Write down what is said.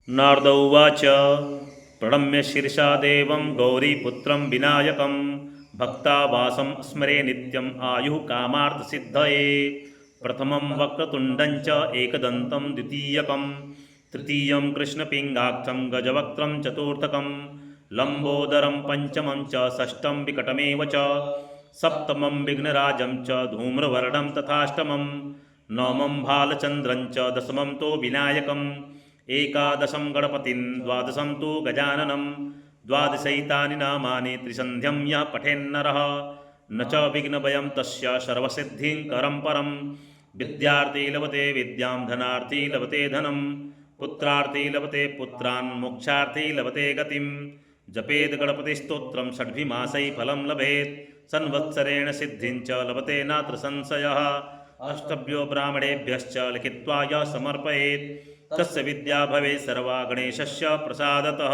नारद उवाच प्रणम्य शीर्षा देवं गौरीपुत्रं विनायकं भक्तावासं स्मरे नित्यम् आयुः कामार्थसिद्धये। प्रथमं वक्रतुण्डं च एकदन्तं द्वितीयकं तृतीयं कृष्णपिङ्गाक्षं गजवक्त्रं चतुर्थकं लम्बोदरं पञ्चमं च षष्ठं विकटमेव च सप्तमं विघ्नराजं च धूम्रवर्णं तथाष्टमं नवमं भालचन्द्रं च दशमं तो विनायकम् एकादशं गणपतिं द्वादशं तु गजाननं द्वादशैतानि नामानि त्रिसन्ध्यं यः पठेन्नरः न च विघ्नभयं तस्य सर्वसिद्धिं करं परं। विद्यार्थी लभते विद्यां धनार्थी लभते धनं पुत्रार्थी लभते पुत्रान् मोक्षार्थी लभते गतिं। जपेद गणपतिस्तोत्रं षड्भिमासै फलं लभेत् संवत्सरेण सिद्धिं च लभते नात्र संशयः। अष्टभ्यो ब्राह्मणेभ्यश्च लिखित्वा यः समर्पयेत् तस्य विद्या भवेत् सर्वा गणेशस्य प्रसादतः।